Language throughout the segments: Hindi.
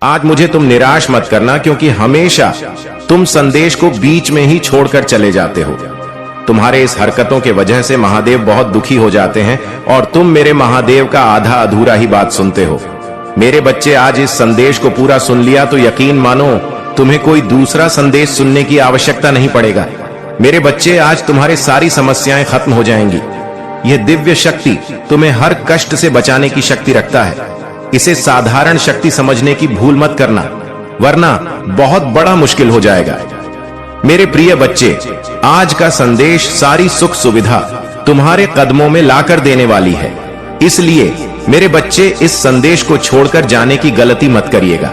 आज मुझे तुम निराश मत करना, क्योंकि हमेशा तुम संदेश को बीच में ही छोड़कर चले जाते हो। तुम्हारे इस हरकतों के वजह से महादेव बहुत दुखी हो जाते हैं और तुम मेरे महादेव का आधा अधूरा ही बात सुनते हो। मेरे बच्चे, आज इस संदेश को पूरा सुन लिया तो यकीन मानो तुम्हें कोई दूसरा संदेश सुनने की आवश्यकता नहीं पड़ेगा। मेरे बच्चे, आज तुम्हारी सारी समस्याएं खत्म हो जाएंगी। यह दिव्य शक्ति तुम्हें हर कष्ट से बचाने की शक्ति रखता है। इसे साधारण शक्ति समझने की भूल मत करना, वरना बहुत बड़ा मुश्किल हो जाएगा। मेरे प्रिय बच्चे, आज का संदेश सारी सुख सुविधा तुम्हारे कदमों में लाकर देने वाली है। इसलिए मेरे बच्चे, इस संदेश को छोड़कर जाने की गलती मत करिएगा।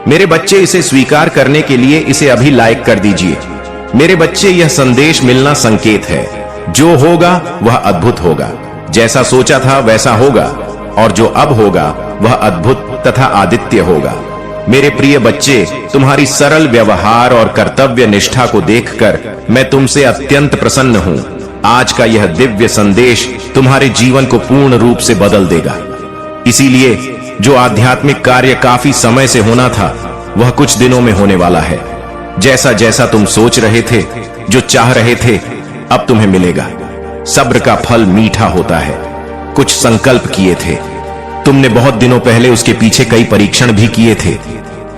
मेरे बच्चे, इसे स्वीकार करने के लिए इसे अभी लाइक कर दीजिए। मेरे बच्चे, यह संदेश मिलना संकेत है। जो होगा वह अद्भुत होगा। जैसा सोचा था वैसा होगा, और जो अब होगा वह अद्भुत तथा आदित्य होगा। मेरे प्रिय बच्चे, तुम्हारी सरल व्यवहार और कर्तव्य निष्ठा को देखकर मैं तुमसे अत्यंत प्रसन्न हूं। आज का यह दिव्य संदेश तुम्हारे जीवन को पूर्ण रूप से बदल देगा। इसीलिए जो आध्यात्मिक कार्य काफी समय से होना था, वह कुछ दिनों में होने वाला है। जैसा जैसा तुम सोच रहे थे, जो चाह रहे थे, अब तुम्हें मिलेगा। सब्र का फल मीठा होता है। कुछ संकल्प किए थे तुमने बहुत दिनों पहले, उसके पीछे कई परीक्षण भी किए थे।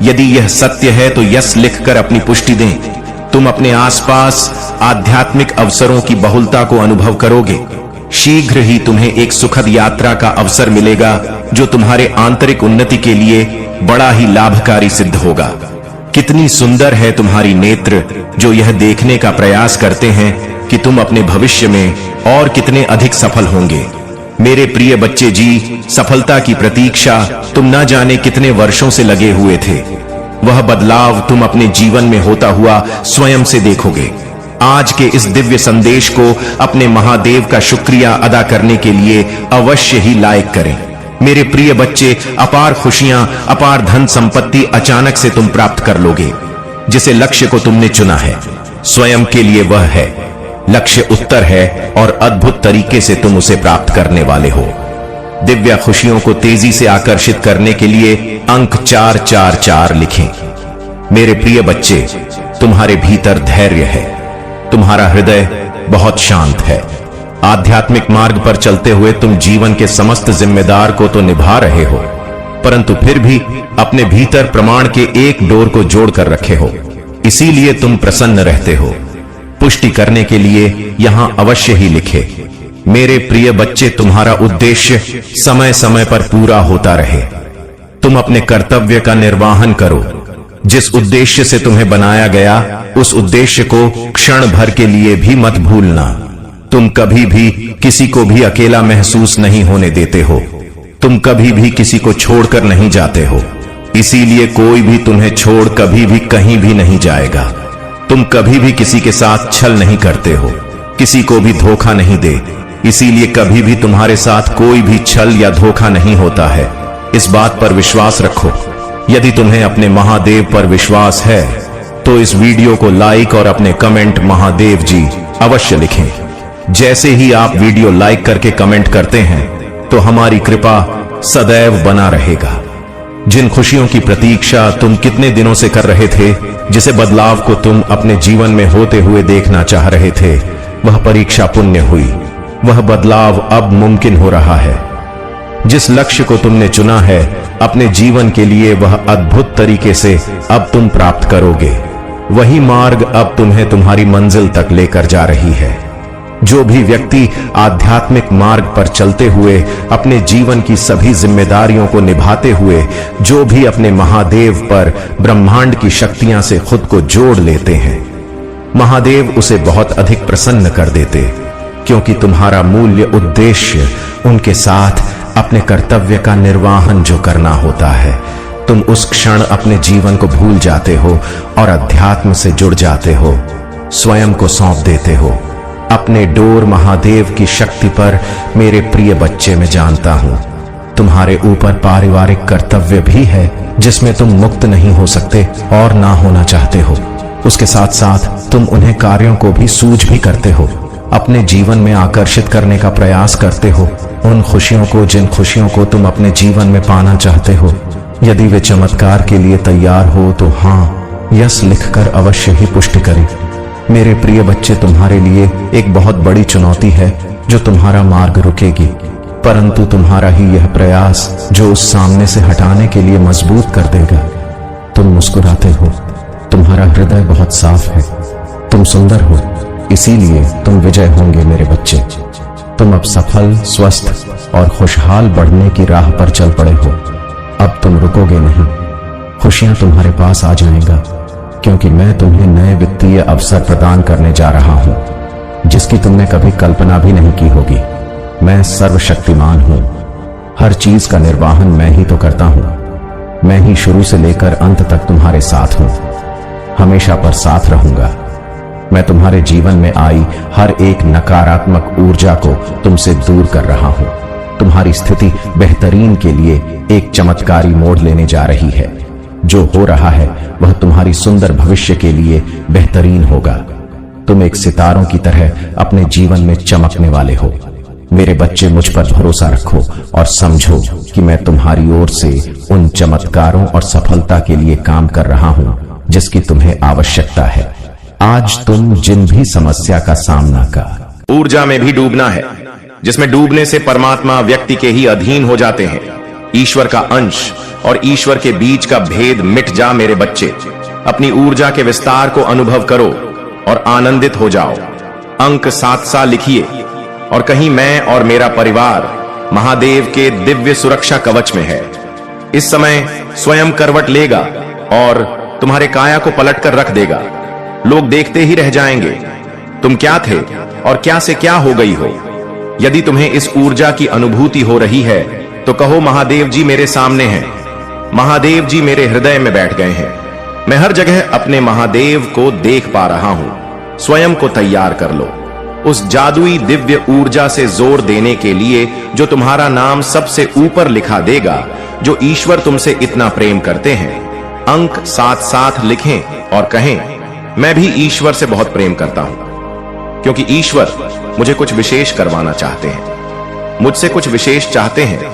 यदि यह सत्य है तो यस लिखकर अपनी पुष्टि दें। तुम अपने आसपास आध्यात्मिक अवसरों की बहुलता को अनुभव करोगे। शीघ्र ही तुम्हें एक सुखद यात्रा का अवसर मिलेगा, जो तुम्हारे आंतरिक उन्नति के लिए बड़ा ही लाभकारी सिद्ध होगा। कितनी सुंदर है तुम्हारी नेत्र, जो यह देखने का प्रयास करते हैं कि तुम अपने भविष्य में और कितने अधिक सफल होंगे। मेरे प्रिय बच्चे जी, सफलता की प्रतीक्षा तुम न जाने कितने वर्षों से लगे हुए थे। वह बदलाव तुम अपने जीवन में होता हुआ स्वयं से देखोगे। आज के इस दिव्य संदेश को अपने महादेव का शुक्रिया अदा करने के लिए अवश्य ही लाइक करें। मेरे प्रिय बच्चे, अपार खुशियां, अपार धन संपत्ति अचानक से तुम प्राप्त कर लोगे। जिसे लक्ष्य को तुमने चुना है, स्वयं के लिए वह है। लक्ष्य उत्तर है और अद्भुत तरीके से तुम उसे प्राप्त करने वाले हो। दिव्य खुशियों को तेजी से आकर्षित करने के लिए अंक 444 लिखें। मेरे प्रिय बच्चे, तुम्हारे भीतर धैर्य है। तुम्हारा हृदय बहुत शांत है। आध्यात्मिक मार्ग पर चलते हुए तुम जीवन के समस्त जिम्मेदार को तो निभा रहे हो, परंतु फिर भी अपने भीतर प्रमाण के एक डोर को जोड़कर रखे हो। इसीलिए तुम प्रसन्न रहते हो। पुष्टि करने के लिए यहां अवश्य ही लिखे। मेरे प्रिय बच्चे, तुम्हारा उद्देश्य समय समय पर पूरा होता रहे। तुम अपने कर्तव्य का निर्वहन करो। जिस उद्देश्य से तुम्हें बनाया गया, उस उद्देश्य को क्षण भर के लिए भी मत भूलना। तुम कभी भी किसी को भी अकेला महसूस नहीं होने देते हो। तुम कभी भी किसी को छोड़कर नहीं जाते हो। इसीलिए कोई भी तुम्हें छोड़ कभी भी कहीं भी नहीं जाएगा। तुम कभी भी किसी के साथ छल नहीं करते हो, किसी को भी धोखा नहीं दे। इसीलिए कभी भी तुम्हारे साथ कोई भी छल या धोखा नहीं होता है। इस बात पर विश्वास रखो। यदि तुम्हें अपने महादेव पर विश्वास है तो इस वीडियो को लाइक और अपने कमेंट महादेव जी अवश्य लिखें। जैसे ही आप वीडियो लाइक करके कमेंट करते हैं तो हमारी कृपा सदैव बना रहेगा। जिन खुशियों की प्रतीक्षा तुम कितने दिनों से कर रहे थे, जिसे बदलाव को तुम अपने जीवन में होते हुए देखना चाह रहे थे, वह परीक्षा पुण्य हुई। वह बदलाव अब मुमकिन हो रहा है। जिस लक्ष्य को तुमने चुना है अपने जीवन के लिए, वह अद्भुत तरीके से अब तुम प्राप्त करोगे। वही मार्ग अब तुम्हें तुम्हारी मंजिल तक लेकर जा रही है। जो भी व्यक्ति आध्यात्मिक मार्ग पर चलते हुए अपने जीवन की सभी जिम्मेदारियों को निभाते हुए, जो भी अपने महादेव पर ब्रह्मांड की शक्तियां से खुद को जोड़ लेते हैं, महादेव उसे बहुत अधिक प्रसन्न कर देते, क्योंकि तुम्हारा मूल्य उद्देश्य उनके साथ अपने कर्तव्य का निर्वहन जो करना होता है, तुम उस क्षण अपने जीवन को भूल जाते हो और अध्यात्म से जुड़ जाते हो। स्वयं को सौंप देते हो अपने डोर महादेव की शक्ति पर। मेरे प्रिय बच्चे, मैं जानता हूं तुम्हारे ऊपर पारिवारिक कर्तव्य भी है, जिसमें तुम मुक्त नहीं हो सकते और ना होना चाहते हो। उसके साथ साथ तुम उन्हें कार्यों को भी सूझ भी करते हो। अपने जीवन में आकर्षित करने का प्रयास करते हो उन खुशियों को, जिन खुशियों को तुम अपने जीवन में पाना चाहते हो। यदि वे चमत्कार के लिए तैयार हो तो हाँ यस लिखकर अवश्य ही पुष्टि करें। मेरे प्रिय बच्चे, तुम्हारे लिए एक बहुत बड़ी चुनौती है जो तुम्हारा मार्ग रुकेगी, परंतु तुम्हारा ही यह प्रयास जो उस सामने से हटाने के लिए मजबूत कर देगा। तुम मुस्कुराते हो, तुम्हारा हृदय बहुत साफ है, तुम सुंदर हो, इसीलिए तुम विजय होंगे मेरे बच्चे। तुम अब सफल, स्वस्थ और खुशहाल बढ़ने की राह पर चल पड़े हो। अब तुम रुकोगे नहीं, खुशियां तुम्हारे पास आ जाएगा, क्योंकि मैं तुम्हें नए वित्तीय अवसर प्रदान करने जा रहा हूं जिसकी तुमने कभी कल्पना भी नहीं की होगी। मैं सर्वशक्तिमान हूं, हर चीज का निर्वाहन मैं ही तो करता हूं। मैं ही शुरू से लेकर अंत तक तुम्हारे साथ हूं, हमेशा पर साथ रहूंगा। मैं तुम्हारे जीवन में आई हर एक नकारात्मक ऊर्जा को तुमसे दूर कर रहा हूं। तुम्हारी स्थिति बेहतरीन के लिए एक चमत्कारी मोड़ लेने जा रही है। जो हो रहा है वह तुम्हारी सुंदर भविष्य के लिए बेहतरीन होगा। तुम एक सितारों की तरह अपने जीवन में चमकने वाले हो। मेरे बच्चे, मुझ पर भरोसा रखो और समझो कि मैं तुम्हारी ओर से उन चमत्कारों और सफलता के लिए काम कर रहा हूं जिसकी तुम्हें आवश्यकता है। आज तुम जिन भी समस्या का सामना कर ऊर्जा में भी डूबना है, जिसमें डूबने से परमात्मा व्यक्ति के ही अधीन हो जाते हैं। ईश्वर का अंश और ईश्वर के बीच का भेद मिट जा मेरे बच्चे। अपनी ऊर्जा के विस्तार को अनुभव करो और आनंदित हो जाओ। अंक 7 लिखिए और कहीं मैं और मेरा परिवार महादेव के दिव्य सुरक्षा कवच में है। इस समय स्वयं करवट लेगा और तुम्हारे काया को पलट कर रख देगा। लोग देखते ही रह जाएंगे तुम क्या थे और क्या से क्या हो गई हो। यदि तुम्हें इस ऊर्जा की अनुभूति हो रही है तो कहो, महादेव जी मेरे सामने हैं, महादेव जी मेरे हृदय में बैठ गए हैं। मैं हर जगह अपने महादेव को देख पा रहा हूं। स्वयं को तैयार कर लो उस जादुई दिव्य ऊर्जा से जोर देने के लिए जो तुम्हारा नाम सबसे ऊपर लिखा देगा, जो ईश्वर तुमसे इतना प्रेम करते हैं। अंक 7 लिखें और कहें, मैं भी ईश्वर से बहुत प्रेम करता हूं, क्योंकि ईश्वर मुझे कुछ विशेष करवाना चाहते हैं। मुझसे कुछ विशेष चाहते हैं।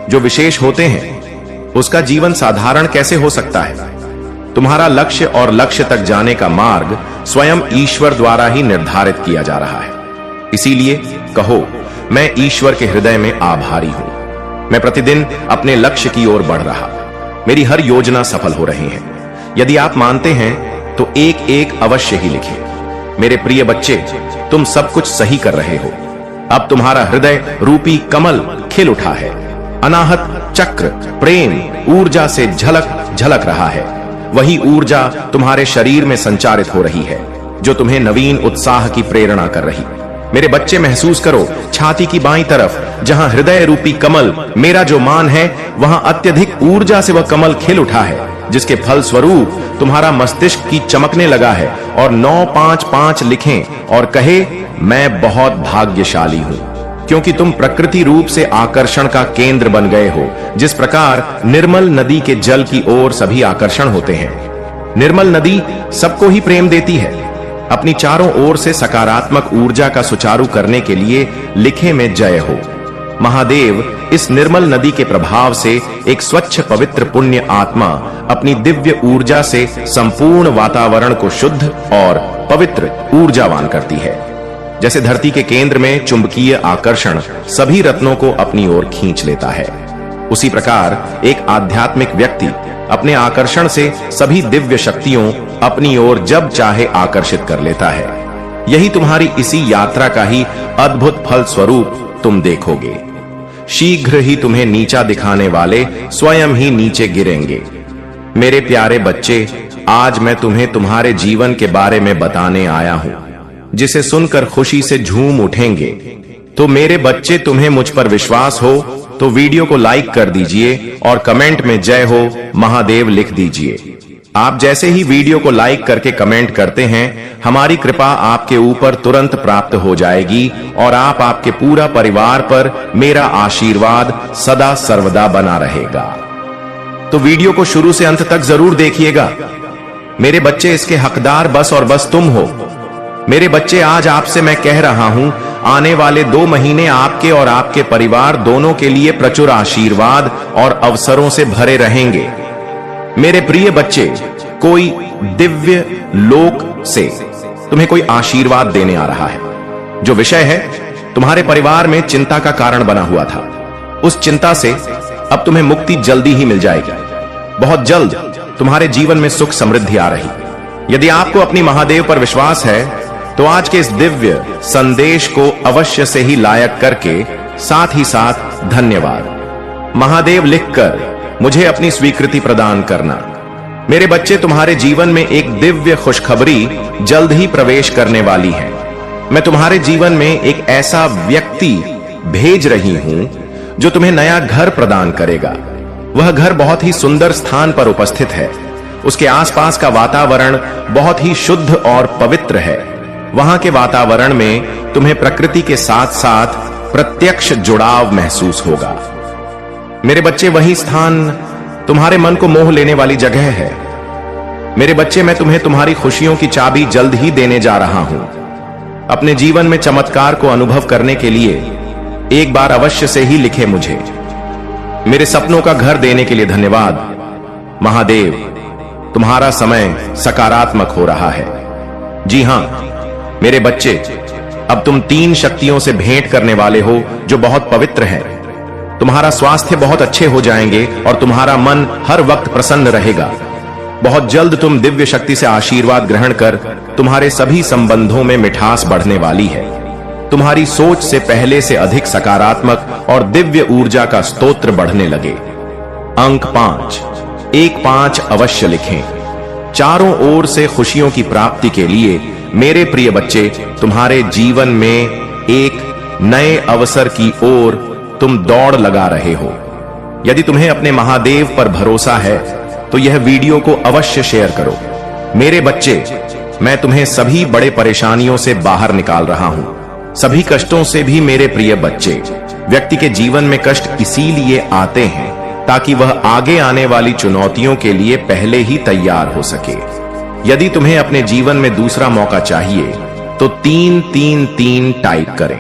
जो विशेष होते हैं उसका जीवन साधारण कैसे हो सकता है। तुम्हारा लक्ष्य और लक्ष्य तक जाने का मार्ग स्वयं ईश्वर द्वारा ही निर्धारित किया जा रहा है। इसीलिए कहो, मैं ईश्वर के हृदय में आभारी हूं। मैं प्रतिदिन अपने लक्ष्य की ओर बढ़ रहा, मेरी हर योजना सफल हो रही है। यदि आप मानते हैं तो एक एक अवश्य ही लिखें। मेरे प्रिय बच्चे, तुम सब कुछ सही कर रहे हो। अब तुम्हारा हृदय रूपी कमल खिल उठा है। अनाहत चक्र प्रेम ऊर्जा से झलक झलक रहा है। वही ऊर्जा तुम्हारे शरीर में संचारित हो रही है जो तुम्हें नवीन उत्साह की प्रेरणा कर रही। मेरे बच्चे, महसूस करो छाती की बाईं तरफ जहां हृदय रूपी कमल मेरा जो मान है, वहां अत्यधिक ऊर्जा से वह कमल खिल उठा है, जिसके फल स्वरूप तुम्हारा मस्तिष्क की चमकने लगा है। और 955 लिखें और कहे, मैं बहुत भाग्यशाली हूं, क्योंकि तुम प्रकृति रूप से आकर्षण का केंद्र बन गए हो। जिस प्रकार निर्मल नदी के जल की ओर सभी आकर्षण होते हैं, निर्मल नदी सबको ही प्रेम देती है। अपनी चारों ओर से सकारात्मक ऊर्जा का सुचारू करने के लिए लिखे में जय हो। महादेव इस निर्मल नदी के प्रभाव से एक स्वच्छ पवित्र पुण्य आत्मा अपनी दिव्य ऊर्जा से संपूर्ण वातावरण को शुद्ध और पवित्र ऊर्जावान करती है। जैसे धरती के केंद्र में चुंबकीय आकर्षण सभी रत्नों को अपनी ओर खींच लेता है, उसी प्रकार एक आध्यात्मिक व्यक्ति अपने आकर्षण से सभी दिव्य शक्तियों अपनी ओर जब चाहे आकर्षित कर लेता है। यही तुम्हारी इसी यात्रा का ही अद्भुत फल स्वरूप तुम देखोगे। शीघ्र ही तुम्हें नीचा दिखाने वाले स्वयं ही नीचे गिरेंगे। मेरे प्यारे बच्चे, आज मैं तुम्हें तुम्हारे जीवन के बारे में बताने आया हूं, जिसे सुनकर खुशी से झूम उठेंगे। तो मेरे बच्चे, तुम्हें मुझ पर विश्वास हो तो वीडियो को लाइक कर दीजिए और कमेंट में जय हो महादेव लिख दीजिए। आप जैसे ही वीडियो को लाइक करके कमेंट करते हैं, हमारी कृपा आपके ऊपर तुरंत प्राप्त हो जाएगी और आपके पूरा परिवार पर मेरा आशीर्वाद सदा सर्वदा बना रहेगा। तो वीडियो को शुरू से अंत तक जरूर देखिएगा। मेरे बच्चे, इसके हकदार बस और बस तुम हो। मेरे बच्चे, आज आपसे मैं कह रहा हूं, आने वाले 2 महीने आपके और आपके परिवार दोनों के लिए प्रचुर आशीर्वाद और अवसरों से भरे रहेंगे। मेरे प्रिय बच्चे, कोई दिव्य लोक से तुम्हें कोई आशीर्वाद देने आ रहा है। जो विषय है तुम्हारे परिवार में चिंता का कारण बना हुआ था, उस चिंता से अब तुम्हें मुक्ति जल्दी ही मिल जाएगी। बहुत जल्द तुम्हारे जीवन में सुख समृद्धि आ रही। यदि आपको अपनी महादेव पर विश्वास है तो आज के इस दिव्य संदेश को अवश्य से ही लायक करके साथ ही साथ धन्यवाद महादेव लिखकर मुझे अपनी स्वीकृति प्रदान करना। मेरे बच्चे, तुम्हारे जीवन में एक दिव्य खुशखबरी जल्द ही प्रवेश करने वाली है। मैं तुम्हारे जीवन में एक ऐसा व्यक्ति भेज रही हूं जो तुम्हें नया घर प्रदान करेगा। वह घर बहुत ही सुंदर स्थान पर उपस्थित है। उसके आसपास का वातावरण बहुत ही शुद्ध और पवित्र है। वहां के वातावरण में तुम्हें प्रकृति के साथ साथ प्रत्यक्ष जुड़ाव महसूस होगा। मेरे बच्चे, वही स्थान तुम्हारे मन को मोह लेने वाली जगह है। मेरे बच्चे, मैं तुम्हें तुम्हारी खुशियों की चाबी जल्द ही देने जा रहा हूं। अपने जीवन में चमत्कार को अनुभव करने के लिए एक बार अवश्य से ही लिखे मुझे। मेरे सपनों का घर देने के लिए धन्यवाद महादेव। तुम्हारा समय सकारात्मक हो रहा है। जी हां मेरे बच्चे, अब तुम 3 शक्तियों से भेंट करने वाले हो जो बहुत पवित्र है। तुम्हारा स्वास्थ्य बहुत अच्छे हो जाएंगे और तुम्हारा मन हर वक्त प्रसन्न रहेगा। बहुत जल्द तुम दिव्य शक्ति से आशीर्वाद ग्रहण कर तुम्हारे सभी संबंधों में मिठास बढ़ने वाली है। तुम्हारी सोच से पहले से अधिक सकारात्मक और दिव्य ऊर्जा का स्तोत्र बढ़ने लगे। अंक 5, 1-5 अवश्य लिखें। चारों ओर से खुशियों की प्राप्ति के लिए मेरे प्रिय बच्चे, तुम्हारे जीवन में एक नए अवसर की ओर तुम दौड़ लगा रहे हो। यदि तुम्हें अपने महादेव पर भरोसा है तो यह वीडियो को अवश्य शेयर करो। मेरे बच्चे, मैं तुम्हें सभी बड़े परेशानियों से बाहर निकाल रहा हूं, सभी कष्टों से भी। मेरे प्रिय बच्चे, व्यक्ति के जीवन में कष्ट इसीलिए आते हैं ताकि वह आगे आने वाली चुनौतियों के लिए पहले ही तैयार हो सके। यदि तुम्हें अपने जीवन में दूसरा मौका चाहिए तो 3-3-3 टाइप करें।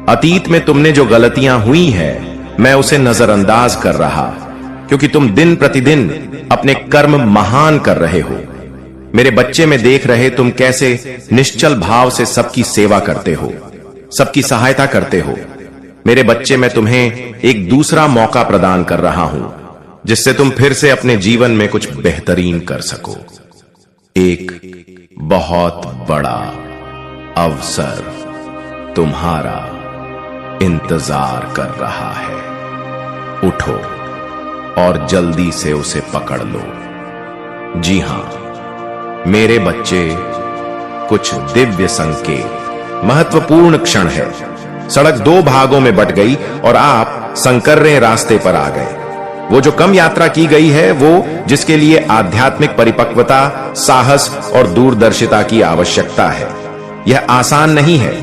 अतीत में तुमने जो गलतियां हुई है मैं उसे नजरअंदाज कर रहा, क्योंकि तुम दिन प्रतिदिन अपने कर्म महान कर रहे हो। मेरे बच्चे, में देख रहे तुम कैसे निश्चल भाव से सबकी सेवा करते हो, सबकी सहायता करते हो। मेरे बच्चे, मैं तुम्हें एक दूसरा मौका प्रदान कर रहा हूं जिससे तुम फिर से अपने जीवन में कुछ बेहतरीन कर सको। एक बहुत बड़ा अवसर तुम्हारा इंतजार कर रहा है। उठो और जल्दी से उसे पकड़ लो। जी हां मेरे बच्चे, कुछ दिव्य संकेत, महत्वपूर्ण क्षण है। सड़क 2 भागों में बट गई और आप संकर्रे रास्ते पर आ गए। वो जो कम यात्रा की गई है, वो जिसके लिए आध्यात्मिक परिपक्वता, साहस और दूरदर्शिता की आवश्यकता है। यह आसान नहीं है,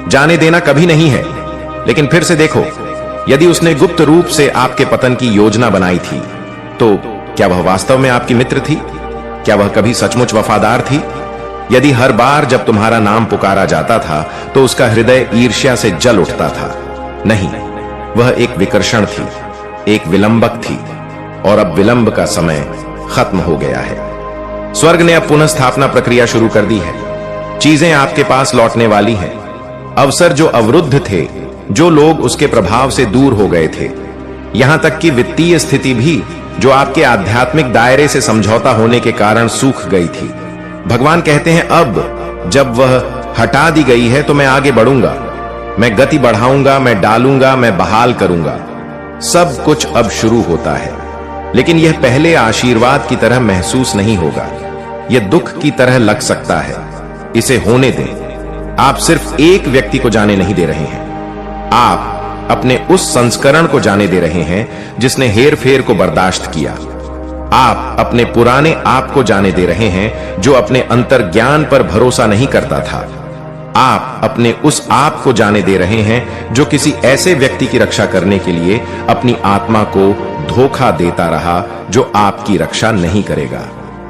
जाने देना कभी नहीं है। लेकिन फिर से देखो, यदि उसने गुप्त रूप से आपके पतन की योजना बनाई थी तो क्या वह वास्तव में आपकी मित्र थी? क्या वह कभी सचमुच वफादार थी? यदि हर बार जब तुम्हारा नाम पुकारा जाता था तो उसका हृदय ईर्ष्या से जल उठता था? नहीं, वह एक विकर्षण थी, एक विलंबक थी, और अब विलंब का समय खत्म हो गया है। स्वर्ग ने अब पुनः स्थापना प्रक्रिया शुरू कर दी है। चीजें आपके पास लौटने वाली हैं। अवसर जो अवरुद्ध थे, जो लोग उसके प्रभाव से दूर हो गए थे, यहां तक कि वित्तीय स्थिति भी जो आपके आध्यात्मिक दायरे से समझौता होने के कारण सूख गई थी, भगवान कहते हैं अब जब वह हटा दी गई है तो मैं आगे बढ़ूंगा, मैं गति बढ़ाऊंगा, मैं डालूंगा, मैं बहाल करूंगा। सब कुछ अब शुरू होता है, लेकिन यह पहले आशीर्वाद की तरह महसूस नहीं होगा। यह दुख की तरह लग सकता है। इसे होने दें। आप सिर्फ एक व्यक्ति को जाने नहीं दे रहे हैं, आप अपने उस संस्करण को जाने दे रहे हैं जिसने हेर फेर को बर्दाश्त किया। आप अपने पुराने आप को जाने दे रहे हैं जो अपने अंतर्ज्ञान पर भरोसा नहीं करता था। आप अपने उस आप को जाने दे रहे हैं जो किसी ऐसे व्यक्ति की रक्षा करने के लिए अपनी आत्मा को धोखा देता रहा जो आपकी रक्षा नहीं करेगा।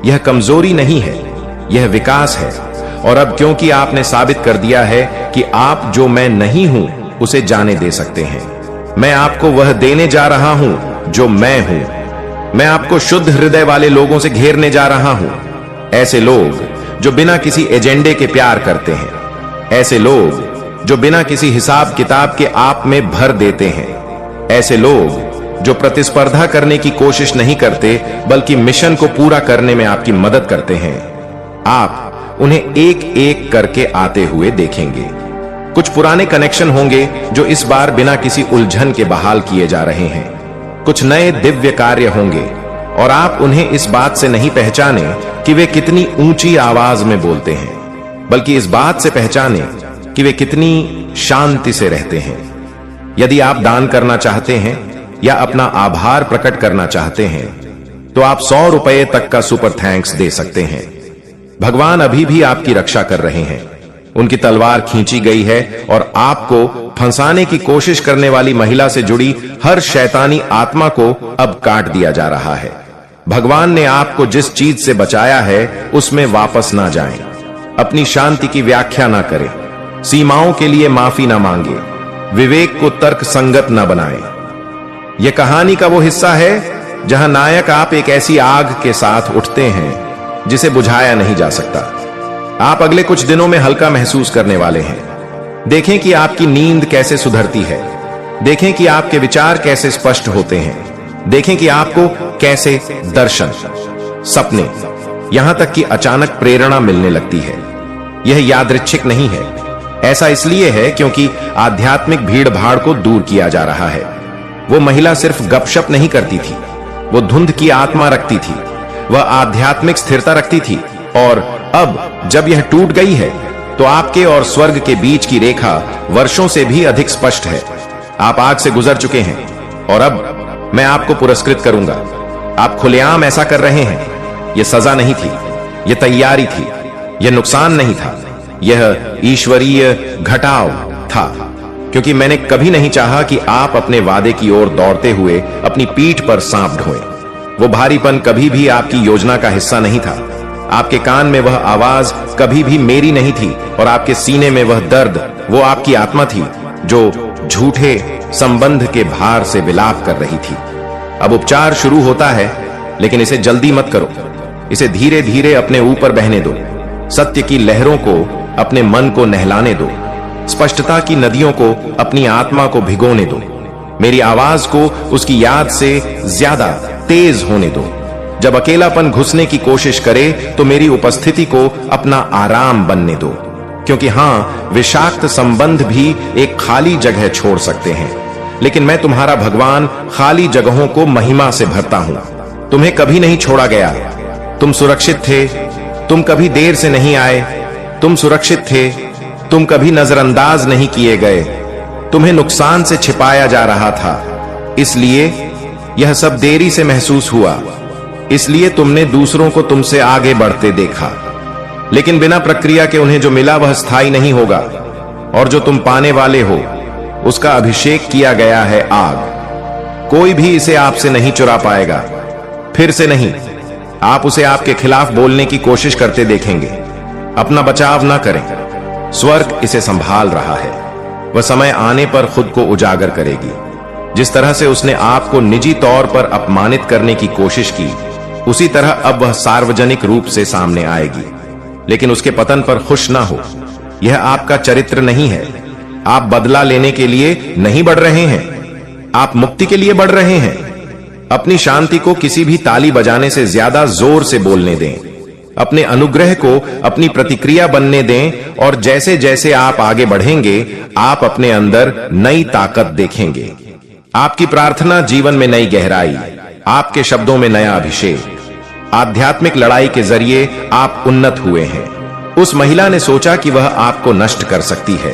यह कमजोरी नहीं है, यह विकास है। और अब क्योंकि आपने साबित कर दिया है कि आप जो मैं नहीं हूं उसे जाने दे सकते हैं, मैं आपको वह देने जा रहा हूं जो मैं हूं। मैं आपको शुद्ध हृदय वाले लोगों से घेरने जा रहा हूं। ऐसे लोग जो बिना किसी एजेंडे के प्यार करते हैं, ऐसे लोग जो बिना किसी हिसाब किताब के आप में भर देते हैं, ऐसे लोग जो प्रतिस्पर्धा करने की कोशिश नहीं करते बल्कि मिशन को पूरा करने में आपकी मदद करते हैं। आप उन्हें एक एक करके आते हुए देखेंगे। कुछ पुराने कनेक्शन होंगे जो इस बार बिना किसी उलझन के बहाल किए जा रहे हैं। कुछ नए दिव्य कार्य होंगे और आप उन्हें इस बात से नहीं पहचाने कि वे कितनी ऊंची आवाज में बोलते हैं, बल्कि इस बात से पहचाने कि वे कितनी शांति से रहते हैं। यदि आप दान करना चाहते हैं या अपना आभार प्रकट करना चाहते हैं तो आप 100 रुपए तक का सुपर थैंक्स दे सकते हैं। भगवान अभी भी आपकी रक्षा कर रहे हैं। उनकी तलवार खींची गई है और आपको फंसाने की कोशिश करने वाली महिला से जुड़ी हर शैतानी आत्मा को अब काट दिया जा रहा है। भगवान ने आपको जिस चीज से बचाया है उसमें वापस ना जाएं। अपनी शांति की व्याख्या ना करें, सीमाओं के लिए माफी ना मांगे, विवेक को तर्क संगत ना बनाएं। यह कहानी का वो हिस्सा है जहां नायक आप एक ऐसी आग के साथ उठते हैं जिसे बुझाया नहीं जा सकता। आप अगले कुछ दिनों में हल्का महसूस करने वाले हैं। देखें कि आपकी नींद कैसे सुधरती है, देखें कि आपके विचार कैसे स्पष्ट होते हैं, देखें कि आपको कैसे दर्शन, सपने, यहां तक कि अचानक प्रेरणा मिलने लगती है। यह यादृच्छिक नहीं है। ऐसा इसलिए है क्योंकि आध्यात्मिक भीड़ भाड़ को दूर किया जा रहा है। वो महिला सिर्फ गपशप नहीं करती थी, वो धुंध की आत्मा रखती थी, वह आध्यात्मिक स्थिरता रखती थी। और अब जब यह टूट गई है तो आपके और स्वर्ग के बीच की रेखा वर्षों से भी अधिक स्पष्ट है। आप आग से गुजर चुके हैं और अब मैं आपको पुरस्कृत करूंगा। आप खुलेआम ऐसा कर रहे हैं। यह सजा नहीं थी, यह तैयारी थी, यह नुकसान नहीं था, यह ईश्वरीय घटाव था। क्योंकि मैंने कभी नहीं चाहा कि आप अपने वादे की ओर दौड़ते हुए अपनी पीठ पर सांप ढोएं। वो भारीपन कभी भी आपकी योजना का हिस्सा नहीं था। आपके कान में वह आवाज कभी भी मेरी नहीं थी और आपके सीने में वह दर्द वो आपकी आत्मा थी जो झूठे संबंध के भार से विलाप कर रही थी। अब उपचार शुरू होता है, लेकिन इसे जल्दी मत करो। इसे धीरे धीरे अपने ऊपर बहने दो। सत्य की लहरों को अपने मन को नहलाने दो। स्पष्टता की नदियों को अपनी आत्मा को भिगोने दो। मेरी आवाज को उसकी याद से ज्यादा तेज होने दो। जब अकेलापन घुसने की कोशिश करे तो मेरी उपस्थिति को अपना आराम बनने दो। क्योंकि हां, विषाक्त संबंध भी एक खाली जगह छोड़ सकते हैं, लेकिन मैं तुम्हारा भगवान खाली जगहों को महिमा से भरता हूं। तुम्हें कभी नहीं छोड़ा गया। तुम सुरक्षित थे। तुम कभी देर से नहीं आए। तुम सुरक्षित थे। तुम कभी नजरअंदाज नहीं किए गए। तुम्हें नुकसान से छिपाया जा रहा था, इसलिए यह सब देरी से महसूस हुआ। इसलिए तुमने दूसरों को तुमसे आगे बढ़ते देखा, लेकिन बिना प्रक्रिया के उन्हें जो मिला वह स्थायी नहीं होगा। और जो तुम पाने वाले हो उसका अभिषेक किया गया है आग। कोई भी इसे आपसे नहीं चुरा पाएगा। फिर से नहीं। आप उसे आपके खिलाफ बोलने की कोशिश करते देखेंगे। अपना बचाव ना करें। स्वर्ग इसे संभाल रहा है। वह समय आने पर खुद को उजागर करेगी। जिस तरह से उसने आपको निजी तौर पर अपमानित करने की कोशिश की, उसी तरह अब वह सार्वजनिक रूप से सामने आएगी। लेकिन उसके पतन पर खुश ना हो। यह आपका चरित्र नहीं है। आप बदला लेने के लिए नहीं बढ़ रहे हैं, आप मुक्ति के लिए बढ़ रहे हैं। अपनी शांति को किसी भी ताली बजाने से ज्यादा जोर से बोलने दें। अपने अनुग्रह को अपनी प्रतिक्रिया बनने दें और जैसे जैसे आप आगे बढ़ेंगे आप अपने अंदर नई ताकत देखेंगे। आपकी प्रार्थना जीवन में नई गहराई, आपके शब्दों में नया अभिषेक। आध्यात्मिक लड़ाई के जरिए आप उन्नत हुए हैं। उस महिला ने सोचा कि वह आपको नष्ट कर सकती है,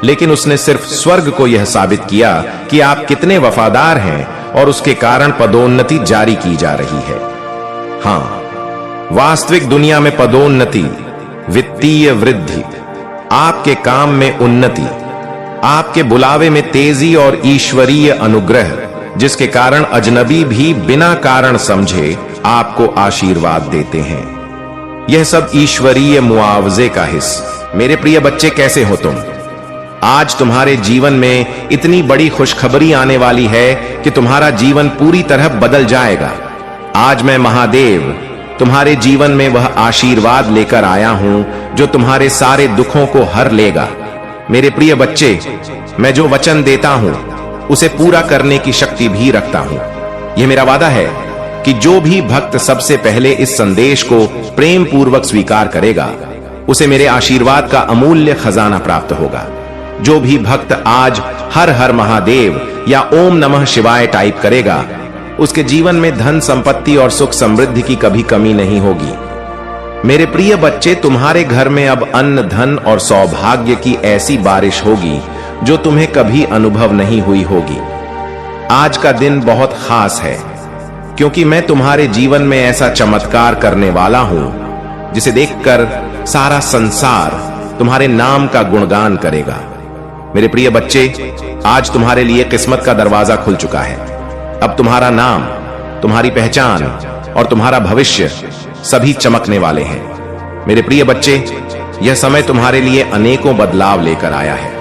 लेकिन उसने सिर्फ स्वर्ग को यह साबित किया कि आप कितने वफादार हैं और उसके कारण पदोन्नति जारी की जा रही है। हां, वास्तविक दुनिया में पदोन्नति, वित्तीय वृद्धि, आपके काम में उन्नति, आपके बुलावे में तेजी और ईश्वरीय अनुग्रह, जिसके कारण अजनबी भी बिना कारण समझे आपको आशीर्वाद देते हैं। यह सब ईश्वरीय मुआवजे का हिस्सा। मेरे प्रिय बच्चे, कैसे हो तुम? आज तुम्हारे जीवन में इतनी बड़ी खुशखबरी आने वाली है कि तुम्हारा जीवन पूरी तरह बदल जाएगा। आज मैं महादेव तुम्हारे जीवन में वह आशीर्वाद लेकर आया हूं जो तुम्हारे सारे दुखों को हर लेगा। मेरे प्रिय बच्चे, मैं जो वचन देता हूं उसे पूरा करने की शक्ति भी रखता हूं। यह मेरा वादा है कि जो भी भक्त सबसे पहले इस संदेश को प्रेम पूर्वक स्वीकार करेगा उसे मेरे आशीर्वाद का अमूल्य खजाना प्राप्त होगा। जो भी भक्त आज हर हर महादेव या ओम नमः शिवाय टाइप करेगा उसके जीवन में धन संपत्ति और सुख समृद्धि की कभी कमी नहीं होगी। मेरे प्रिय बच्चे, तुम्हारे घर में अब अन्न धन और सौभाग्य की ऐसी बारिश होगी जो तुम्हें कभी अनुभव नहीं हुई होगी। आज का दिन बहुत खास है क्योंकि मैं तुम्हारे जीवन में ऐसा चमत्कार करने वाला हूं जिसे देखकर सारा संसार तुम्हारे नाम का गुणगान करेगा। मेरे प्रिय बच्चे, आज तुम्हारे लिए किस्मत का दरवाजा खुल चुका है। अब तुम्हारा नाम, तुम्हारी पहचान और तुम्हारा भविष्य सभी चमकने वाले हैं। मेरे प्रिय बच्चे, यह समय तुम्हारे लिए अनेकों बदलाव लेकर आया है।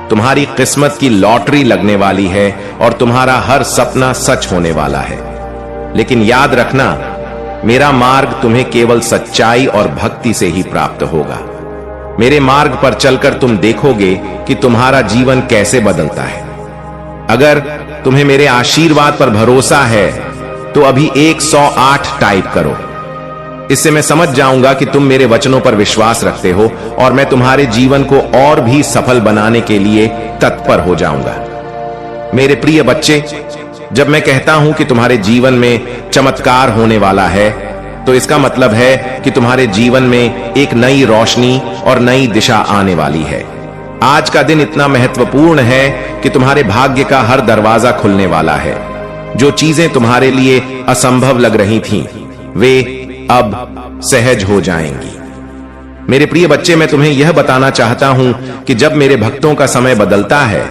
तुम्हारी किस्मत की लॉटरी लगने वाली है और तुम्हारा हर सपना सच होने वाला है। लेकिन याद रखना, मेरा मार्ग तुम्हें केवल सच्चाई और भक्ति से ही प्राप्त होगा। मेरे मार्ग पर चलकर तुम देखोगे कि तुम्हारा जीवन कैसे बदलता है। अगर तुम्हें मेरे आशीर्वाद पर भरोसा है तो अभी 108 टाइप करो। इससे मैं समझ जाऊंगा कि तुम मेरे वचनों पर विश्वास रखते हो और मैं तुम्हारे जीवन को और भी सफल बनाने के लिए तत्पर हो जाऊंगा। मेरे प्रिय बच्चे, जब मैं कहता हूं कि तुम्हारे जीवन में चमत्कार होने वाला है तो इसका मतलब है कि तुम्हारे जीवन में एक नई रोशनी और नई दिशा आने वाली है। आज का दिन इतना महत्वपूर्ण है कि तुम्हारे भाग्य का हर दरवाजा खुलने वाला है। जो चीजें तुम्हारे लिए असंभव लग रही थीं, वे अब सहज हो जाएंगी। मेरे प्रिय बच्चे, मैं तुम्हें यह बताना चाहता हूं कि जब मेरे भक्तों का समय बदलता है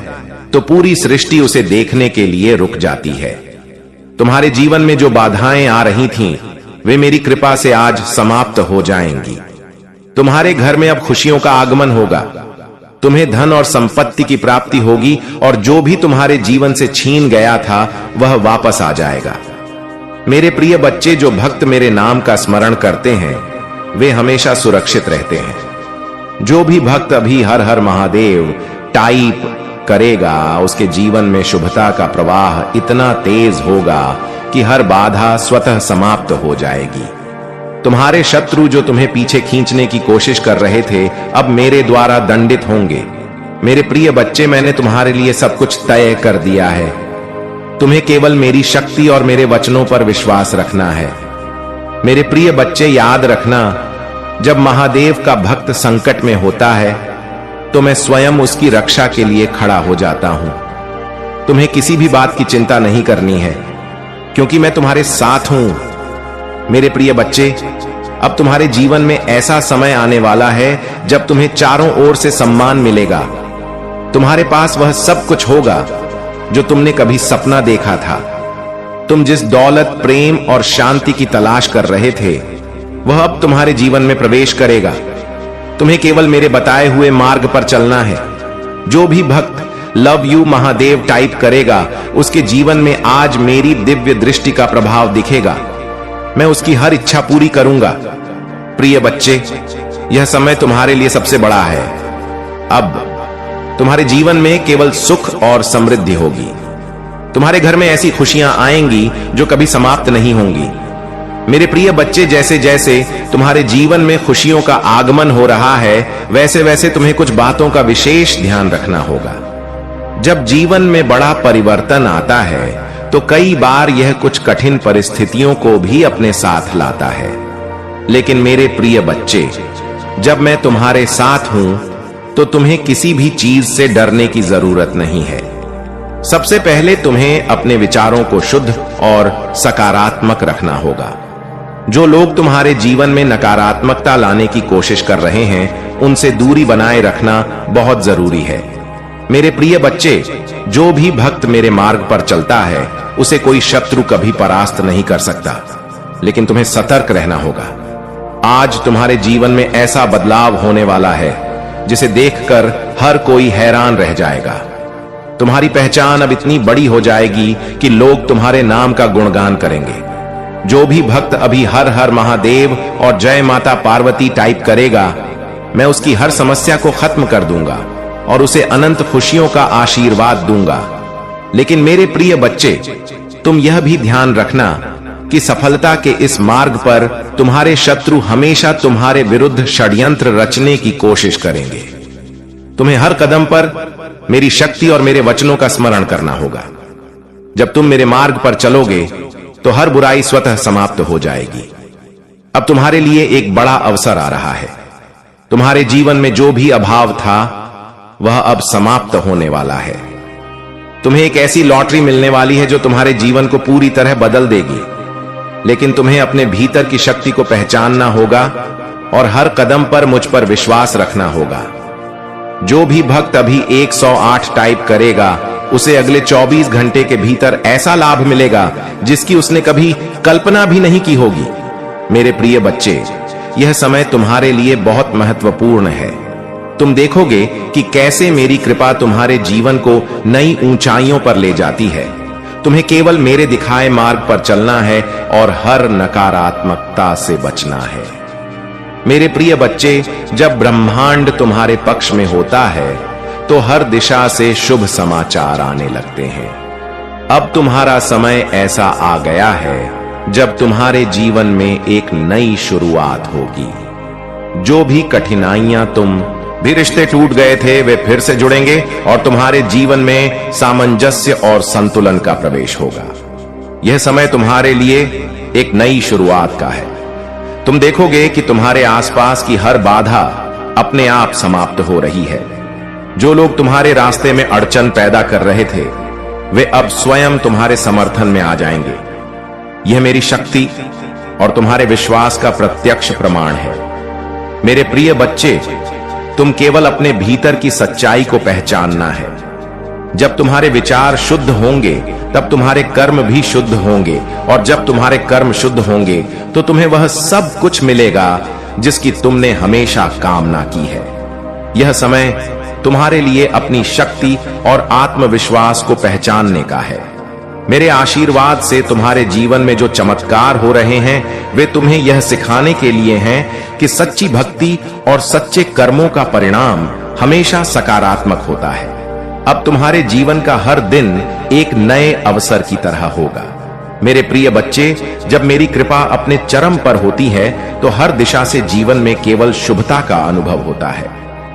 तो पूरी सृष्टि उसे देखने के लिए रुक जाती है। तुम्हारे जीवन में जो बाधाएं आ रही थीं, वे मेरी कृपा से आज समाप्त हो जाएंगी। तुम्हारे घर में अब खुशियों का आगमन होगा। तुम्हें धन और संपत्ति की प्राप्ति होगी और जो भी तुम्हारे जीवन से छीन गया था वह वापस आ जाएगा। मेरे प्रिय बच्चे, जो भक्त मेरे नाम का स्मरण करते हैं वे हमेशा सुरक्षित रहते हैं। जो भी भक्त अभी हर हर महादेव टाइप करेगा उसके जीवन में शुभता का प्रवाह इतना तेज होगा कि हर बाधा स्वतः समाप्त हो जाएगी। तुम्हारे शत्रु जो तुम्हें पीछे खींचने की कोशिश कर रहे थे अब मेरे द्वारा दंडित होंगे। मेरे प्रिय बच्चे, मैंने तुम्हारे लिए सब कुछ तय कर दिया है। तुम्हें केवल मेरी शक्ति और मेरे वचनों पर विश्वास रखना है। मेरे प्रिय बच्चे, याद रखना, जब महादेव का भक्त संकट में होता है तो मैं स्वयं उसकी रक्षा के लिए खड़ा हो जाता हूं। तुम्हें किसी भी बात की चिंता नहीं करनी है क्योंकि मैं तुम्हारे साथ हूं। मेरे प्रिय बच्चे, अब तुम्हारे जीवन में ऐसा समय आने वाला है जब तुम्हें चारों ओर से सम्मान मिलेगा। तुम्हारे पास वह सब कुछ होगा जो तुमने कभी सपना देखा था। तुम जिस दौलत, प्रेम और शांति की तलाश कर रहे थे वह अब तुम्हारे जीवन में प्रवेश करेगा। तुम्हें केवल मेरे बताए हुए मार्ग पर चलना है। जो भी भक्त लव यू महादेव टाइप करेगा उसके जीवन में आज मेरी दिव्य दृष्टि का प्रभाव दिखेगा। मैं उसकी हर इच्छा पूरी करूंगा। प्रिय बच्चे, यह समय तुम्हारे लिए सबसे बड़ा है। अब तुम्हारे जीवन में केवल सुख और समृद्धि होगी। तुम्हारे घर में ऐसी खुशियां आएंगी जो कभी समाप्त नहीं होंगी। मेरे प्रिय बच्चे, जैसे जैसे तुम्हारे जीवन में खुशियों का आगमन हो रहा है वैसे वैसे तुम्हें कुछ बातों का विशेष ध्यान रखना होगा। जब जीवन में बड़ा परिवर्तन आता है तो कई बार यह कुछ कठिन परिस्थितियों को भी अपने साथ लाता है। लेकिन मेरे प्रिय बच्चे, जब मैं तुम्हारे साथ हूं तो तुम्हें किसी भी चीज से डरने की जरूरत नहीं है। सबसे पहले तुम्हें अपने विचारों को शुद्ध और सकारात्मक रखना होगा। जो लोग तुम्हारे जीवन में नकारात्मकता लाने की कोशिश कर रहे हैं उनसे दूरी बनाए रखना बहुत जरूरी है। मेरे प्रिय बच्चे, जो भी भक्त मेरे मार्ग पर चलता है उसे कोई शत्रु कभी परास्त नहीं कर सकता। लेकिन तुम्हें सतर्क रहना होगा। आज तुम्हारे जीवन में ऐसा बदलाव होने वाला है जिसे देखकर हर कोई हैरान रह जाएगा। तुम्हारी पहचान अब इतनी बड़ी हो जाएगी कि लोग तुम्हारे नाम का गुणगान करेंगे। जो भी भक्त अभी हर हर महादेव और जय माता पार्वती टाइप करेगा, मैं उसकी हर समस्या को खत्म कर दूंगा और उसे अनंत खुशियों का आशीर्वाद दूंगा। लेकिन मेरे प्रिय बच्चे, तुम यह भी ध्यान रखना कि सफलता के इस मार्ग पर तुम्हारे शत्रु हमेशा तुम्हारे विरुद्ध षड्यंत्र रचने की कोशिश करेंगे। तुम्हें हर कदम पर मेरी शक्ति और मेरे वचनों का स्मरण करना होगा। जब तुम मेरे मार्ग पर चलोगे तो हर बुराई स्वतः समाप्त हो जाएगी। अब तुम्हारे लिए एक बड़ा अवसर आ रहा है। तुम्हारे जीवन में जो भी अभाव था वह अब समाप्त होने वाला है। तुम्हें एक ऐसी लॉटरी मिलने वाली है जो तुम्हारे जीवन को पूरी तरह बदल देगी। लेकिन तुम्हें अपने भीतर की शक्ति को पहचानना होगा और हर कदम पर मुझ पर विश्वास रखना होगा। जो भी भक्त अभी 108 टाइप करेगा, उसे अगले 24 घंटे के भीतर ऐसा लाभ मिलेगा जिसकी उसने कभी कल्पना भी नहीं की होगी। मेरे प्रिय बच्चे, यह समय तुम्हारे लिए बहुत महत्वपूर्ण है। तुम देखोगे कि कैसे मेरी कृपा तुम्हारे जीवन को नई ऊंचाइयों पर ले जाती है। तुम्हें केवल मेरे दिखाए मार्ग पर चलना है और हर नकारात्मकता से बचना है। मेरे प्रिय बच्चे, जब ब्रह्मांड तुम्हारे पक्ष में होता है तो हर दिशा से शुभ समाचार आने लगते हैं। अब तुम्हारा समय ऐसा आ गया है जब तुम्हारे जीवन में एक नई शुरुआत होगी। जो भी कठिनाइयां तुम भी रिश्ते टूट गए थे वे फिर से जुड़ेंगे और तुम्हारे जीवन में सामंजस्य और संतुलन का प्रवेश होगा। यह समय तुम्हारे लिए एक नई शुरुआत का है। तुम देखोगे कि तुम्हारे आसपास की हर बाधा अपने आप समाप्त हो रही है। जो लोग तुम्हारे रास्ते में अड़चन पैदा कर रहे थे वे अब स्वयं तुम्हारे समर्थन में आ जाएंगे। यह मेरी शक्ति और तुम्हारे विश्वास का प्रत्यक्ष प्रमाण है। मेरे प्रिय बच्चे, तुम केवल अपने भीतर की सच्चाई को पहचानना है। जब तुम्हारे विचार शुद्ध होंगे तब तुम्हारे कर्म भी शुद्ध होंगे, और जब तुम्हारे कर्म शुद्ध होंगे तो तुम्हें वह सब कुछ मिलेगा जिसकी तुमने हमेशा कामना की है। यह समय तुम्हारे लिए अपनी शक्ति और आत्मविश्वास को पहचानने का है। मेरे आशीर्वाद से तुम्हारे जीवन में जो चमत्कार हो रहे हैं वे तुम्हें यह सिखाने के लिए हैं कि सच्ची भक्ति और सच्चे कर्मों का परिणाम हमेशा सकारात्मक होता है। अब तुम्हारे जीवन का हर दिन एक नए अवसर की तरह होगा। मेरे प्रिय बच्चे, जब मेरी कृपा अपने चरम पर होती है तो हर दिशा से जीवन में केवल शुभता का अनुभव होता है।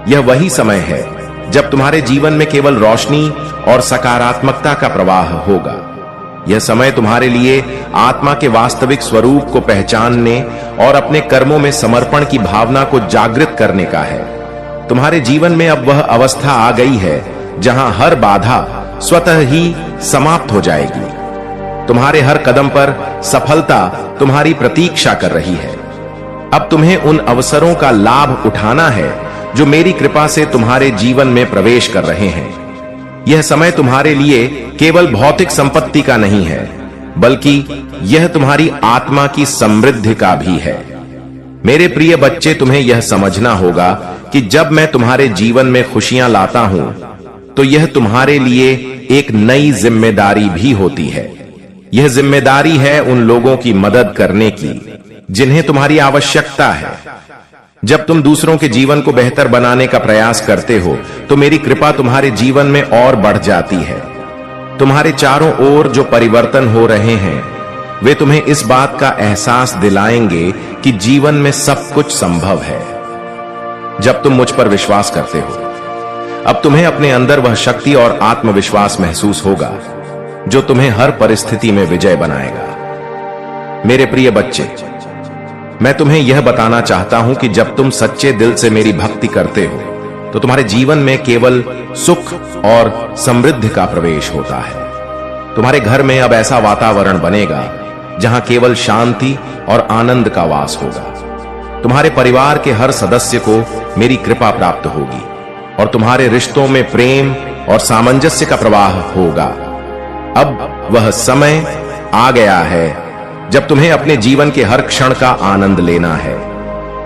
यह वही समय है जब तुम्हारे जीवन में केवल रोशनी और सकारात्मकता का प्रवाह होगा। यह समय तुम्हारे लिए आत्मा के वास्तविक स्वरूप को पहचानने और अपने कर्मों में समर्पण की भावना को जागृत करने का है। तुम्हारे जीवन में अब वह अवस्था आ गई है जहां हर बाधा स्वतः ही समाप्त हो जाएगी। तुम्हारे हर कदम पर सफलता तुम्हारी प्रतीक्षा कर रही है। अब तुम्हें उन अवसरों का लाभ उठाना है जो मेरी कृपा से तुम्हारे जीवन में प्रवेश कर रहे हैं। यह समय तुम्हारे लिए केवल भौतिक संपत्ति का नहीं है, बल्कि यह तुम्हारी आत्मा की समृद्धि का भी है। मेरे प्रिय बच्चे, तुम्हें यह समझना होगा कि जब मैं तुम्हारे जीवन में खुशियां लाता हूं तो यह तुम्हारे लिए एक नई जिम्मेदारी भी होती है। यह जिम्मेदारी है उन लोगों की मदद करने की जिन्हें तुम्हारी आवश्यकता है। जब तुम दूसरों के जीवन को बेहतर बनाने का प्रयास करते हो तो मेरी कृपा तुम्हारे जीवन में और बढ़ जाती है। तुम्हारे चारों ओर जो परिवर्तन हो रहे हैं वे तुम्हें इस बात का एहसास दिलाएंगे कि जीवन में सब कुछ संभव है जब तुम मुझ पर विश्वास करते हो। अब तुम्हें अपने अंदर वह शक्ति और आत्मविश्वास महसूस होगा जो तुम्हें हर परिस्थिति में विजय बनाएगा। मेरे प्रिय बच्चे, मैं तुम्हें यह बताना चाहता हूं कि जब तुम सच्चे दिल से मेरी भक्ति करते हो तो तुम्हारे जीवन में केवल सुख और समृद्धि का प्रवेश होता है। तुम्हारे घर में अब ऐसा वातावरण बनेगा जहां केवल शांति और आनंद का वास होगा। तुम्हारे परिवार के हर सदस्य को मेरी कृपा प्राप्त होगी और तुम्हारे रिश्तों में प्रेम और सामंजस्य का प्रवाह होगा। अब वह समय आ गया है जब तुम्हें अपने जीवन के हर क्षण का आनंद लेना है।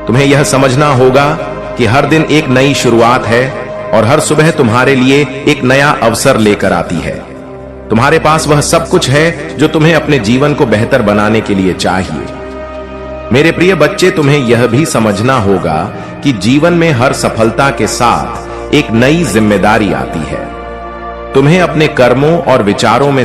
तुम्हें यह समझना होगा कि हर दिन एक नई शुरुआत है और हर सुबह तुम्हारे लिए एक नया अवसर लेकर आती है। तुम्हारे पास वह सब कुछ है जो तुम्हें अपने जीवन को बेहतर बनाने के लिए चाहिए। मेरे प्रिय बच्चे, तुम्हें यह भी समझना होगा कि जीवन में हर सफलता के साथ एक नई जिम्मेदारी आती है। तुम्हें अपने कर्मों और विचारों में